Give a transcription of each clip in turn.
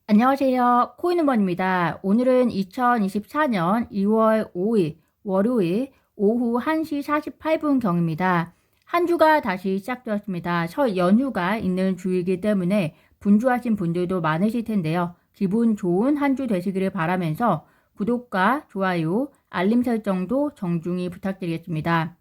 안녕하세요. 코인우먼입니다. 오늘은 2024년 2월 5일 월요일 오후 1시 48분경입니다. 한 주가 다시 시작되었습니다. 설 연휴가 있는 주이기 때문에 분주하신 분들도 많으실 텐데요. 기분 좋은 한 주 되시기를 바라면서 구독과 좋아요, 알림 설정도 정중히 부탁드리겠습니다.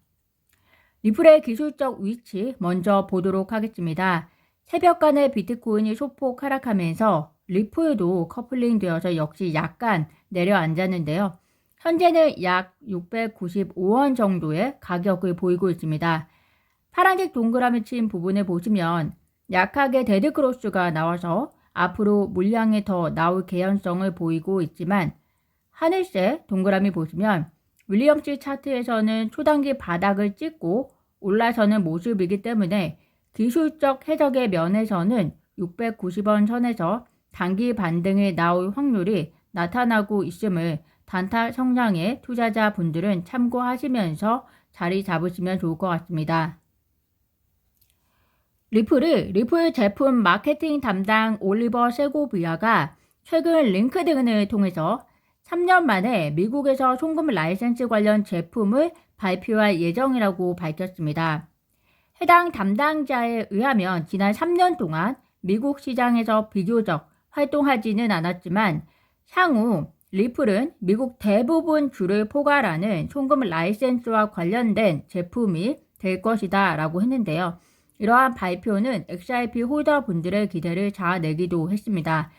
리플의 기술적 위치 먼저 보도록 하겠습니다. 새벽간에 비트코인이 소폭 하락하면서 리플도 커플링 되어서 역시 약간 내려앉았는데요. 현재는 약 695원 정도의 가격을 보이고 있습니다. 파란색 동그라미 친 부분을 보시면 약하게 데드크로스가 나와서 앞으로 물량이 더 나올 개연성을 보이고 있지만 하늘색 동그라미 보시면 윌리엄스 차트에서는 초단기 바닥을 찍고 올라서는 모습이기 때문에 기술적 해석의 면에서는 690원 선에서 단기 반등이 나올 확률이 나타나고 있음을 단타 성장의 투자자분들은 참고하시면서 자리 잡으시면 좋을 것 같습니다. 리플 제품 마케팅 담당 올리버 세고비아가 최근 링크드인을 통해서 3년 만에 미국에서 송금 라이센스 관련 제품을 발표할 예정이라고 밝혔습니다. 해당 담당자에 의하면 지난 3년 동안 미국 시장에서 비교적 활동하지는 않았지만 향후 리플은 미국 대부분 주를 포괄하는 송금 라이센스와 관련된 제품이 될 것이다 라고 했는데요. 이러한 발표는 XRP 홀더분들의 기대를 자아내기도 했습니다.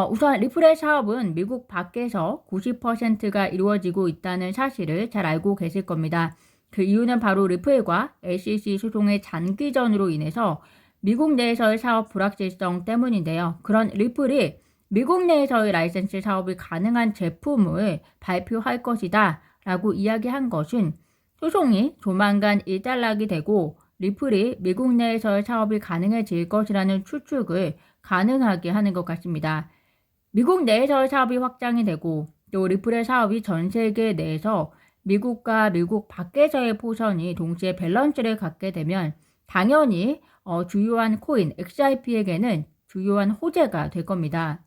우선 리플의 사업은 미국 밖에서 90%가 이루어지고 있다는 사실을 잘 알고 계실 겁니다. 그 이유는 바로 리플과 SEC 소송의 장기전으로 인해서 미국 내에서의 사업 불확실성 때문인데요. 그런 리플이 미국 내에서의 라이센스 사업이 가능한 제품을 발표할 것이다 라고 이야기한 것은 소송이 조만간 일단락이 되고 리플이 미국 내에서의 사업이 가능해질 것이라는 추측을 가능하게 하는 것 같습니다. 미국 내에서의 사업이 확장이 되고 또 리플의 사업이 전 세계 내에서 미국과 미국 밖에서의 포션이 동시에 밸런스를 갖게 되면 당연히 주요한 코인 XRP에게는 주요한 호재가 될 겁니다.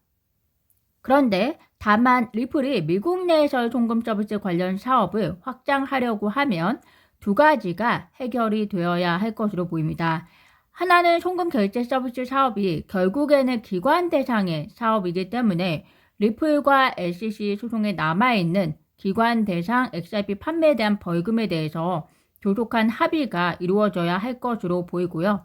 그런데 다만 리플이 미국 내에서의 송금 서비스 관련 사업을 확장하려고 하면 두 가지가 해결이 되어야 할 것으로 보입니다. 하나는 송금 결제 서비스 사업이 결국에는 기관 대상의 사업이기 때문에 리플과 SEC 소송에 남아있는 기관 대상 XRP 판매에 대한 벌금에 대해서 조속한 합의가 이루어져야 할 것으로 보이고요.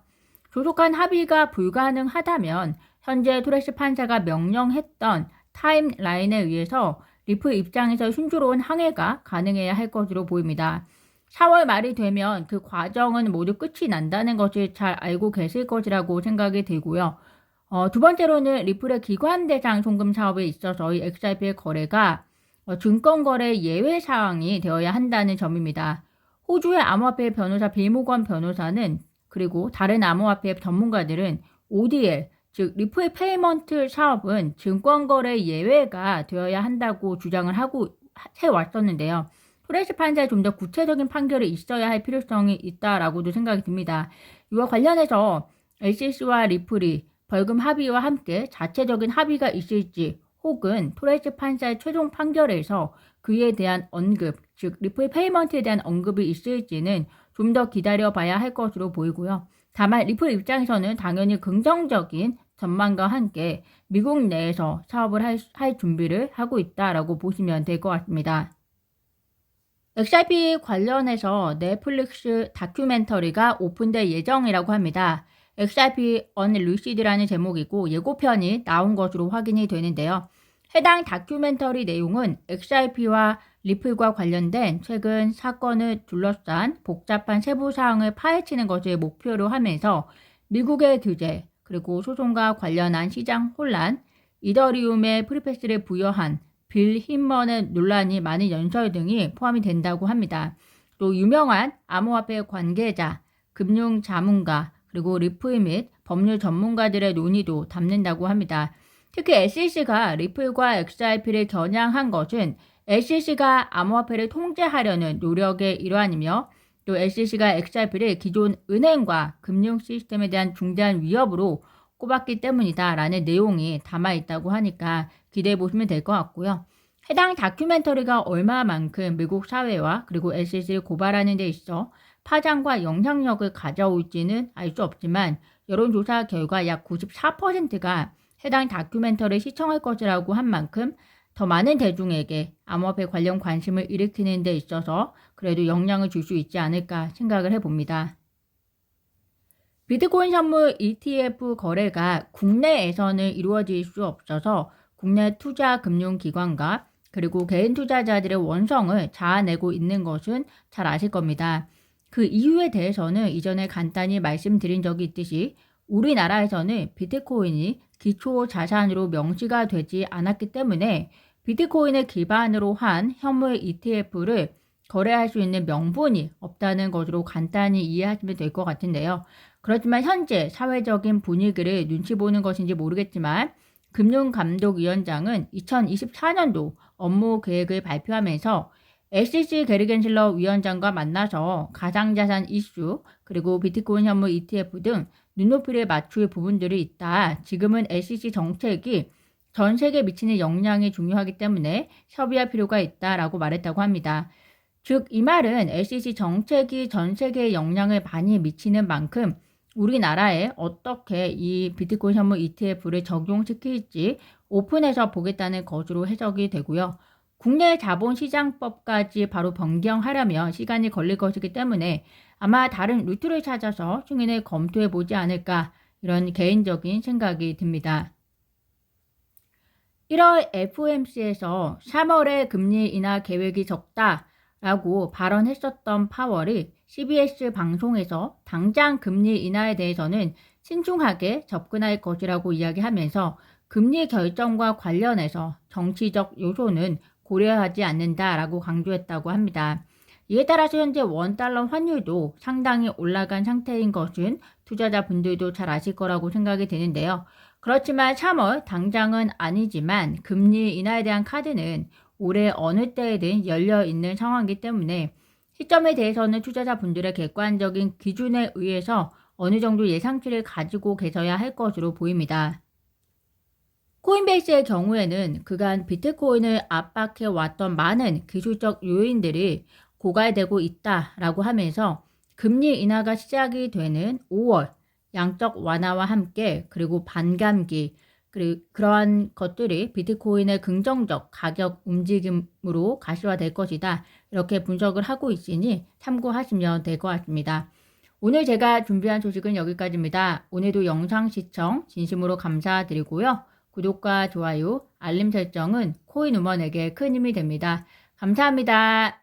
조속한 합의가 불가능하다면 현재 토레스 판사가 명령했던 타임라인에 의해서 리플 입장에서 순조로운 항해가 가능해야 할 것으로 보입니다. 4월 말이 되면 그 과정은 모두 끝이 난다는 것을 잘 알고 계실 것이라고 생각이 들고요. 두 번째로는 리플의 기관 대상 송금 사업에 있어서 이 XRP의 거래가 증권거래 예외 사항이 되어야 한다는 점입니다. 호주의 암호화폐 변호사 빌모건 변호사는 그리고 다른 암호화폐 전문가들은 ODL, 즉 리플 페이먼트 사업은 증권거래 예외가 되어야 한다고 주장을 하고 해왔었는데요. 토레스 판사에 좀 더 구체적인 판결이 있어야 할 필요성이 있다라고도 생각이 듭니다. 이와 관련해서 SEC와 리플이 벌금 합의와 함께 자체적인 합의가 있을지 혹은 토레스 판사의 최종 판결에서 그에 대한 언급, 즉 리플 페이먼트에 대한 언급이 있을지는 좀 더 기다려봐야 할 것으로 보이고요. 다만 리플 입장에서는 당연히 긍정적인 전망과 함께 미국 내에서 사업을 할 준비를 하고 있다라고 보시면 될 것 같습니다. XRP 관련해서 넷플릭스 다큐멘터리가 오픈될 예정이라고 합니다. XRP Unlucid라는 제목이고 예고편이 나온 것으로 확인이 되는데요. 해당 다큐멘터리 내용은 XRP와 리플과 관련된 최근 사건을 둘러싼 복잡한 세부 사항을 파헤치는 것을 목표로 하면서 미국의 규제, 그리고 소송과 관련한 시장 혼란, 이더리움의 프리패스를 부여한 빌 힘먼의 논란이 많은 연설 등이 포함이 된다고 합니다. 또 유명한 암호화폐 관계자, 금융 자문가, 그리고 리플 및 법률 전문가들의 논의도 담는다고 합니다. 특히 SEC가 리플과 XRP를 겨냥한 것은 SEC가 암호화폐를 통제하려는 노력의 일환이며 또 SEC가 XRP를 기존 은행과 금융 시스템에 대한 중대한 위협으로 꼽았기 때문이다 라는 내용이 담아 있다고 하니까 기대해 보시면 될 것 같고요. 해당 다큐멘터리가 얼마만큼 미국 사회와 그리고 SEC를 고발하는 데 있어 파장과 영향력을 가져올지는 알 수 없지만 여론조사 결과 약 94%가 해당 다큐멘터리를 시청할 것이라고 한 만큼 더 많은 대중에게 암호화폐 관련 관심을 일으키는 데 있어서 그래도 영향을 줄 수 있지 않을까 생각을 해봅니다. 비트코인 선물 ETF 거래가 국내에서는 이루어질 수 없어서 국내 투자 금융기관과 그리고 개인 투자자들의 원성을 자아내고 있는 것은 잘 아실 겁니다. 그 이유에 대해서는 이전에 간단히 말씀드린 적이 있듯이 우리나라에서는 비트코인이 기초 자산으로 명시가 되지 않았기 때문에 비트코인을 기반으로 한 현물 ETF를 거래할 수 있는 명분이 없다는 것으로 간단히 이해하시면 될 것 같은데요. 그렇지만 현재 사회적인 분위기를 눈치 보는 것인지 모르겠지만 금융감독위원장은 2024년도 업무 계획을 발표하면서 SEC 게리 겐슬러 위원장과 만나서 가상자산 이슈 그리고 비트코인 현물 ETF 등 눈높이를 맞출 부분들이 있다. 지금은 SEC 정책이 전 세계에 미치는 영향이 중요하기 때문에 협의할 필요가 있다라고 말했다고 합니다. 즉, 이 말은 SEC 정책이 전 세계에 영향을 많이 미치는 만큼 우리나라에 어떻게 이 비트코인 현물 ETF를 적용시킬지 오픈해서 보겠다는 것으로 해석이 되고요. 국내 자본시장법까지 바로 변경하려면 시간이 걸릴 것이기 때문에 아마 다른 루트를 찾아서 승인을 검토해 보지 않을까 이런 개인적인 생각이 듭니다. 1월 FOMC에서 3월에 금리 인하 계획이 적다라고 발언했었던 파월이 CBS 방송에서 당장 금리 인하에 대해서는 신중하게 접근할 것이라고 이야기하면서 금리 결정과 관련해서 정치적 요소는 고려하지 않는다라고 강조했다고 합니다. 이에 따라서 현재 원달러 환율도 상당히 올라간 상태인 것은 투자자분들도 잘 아실 거라고 생각이 되는데요. 그렇지만 3월 당장은 아니지만 금리 인하에 대한 카드는 올해 어느 때에든 열려 있는 상황이기 때문에 시점에 대해서는 투자자분들의 객관적인 기준에 의해서 어느 정도 예상치를 가지고 계셔야 할 것으로 보입니다. 코인베이스의 경우에는 그간 비트코인을 압박해 왔던 많은 기술적 요인들이 고갈되고 있다라고 하면서 금리 인하가 시작이 되는 5월 양적 완화와 함께 그리고 반감기 그리고 그러한 것들이 비트코인의 긍정적 가격 움직임으로 가시화될 것이다. 이렇게 분석을 하고 있으니 참고하시면 될 것 같습니다. 오늘 제가 준비한 소식은 여기까지입니다. 오늘도 영상 시청 진심으로 감사드리고요. 구독과 좋아요, 알림 설정은 코인 우먼에게 큰 힘이 됩니다. 감사합니다.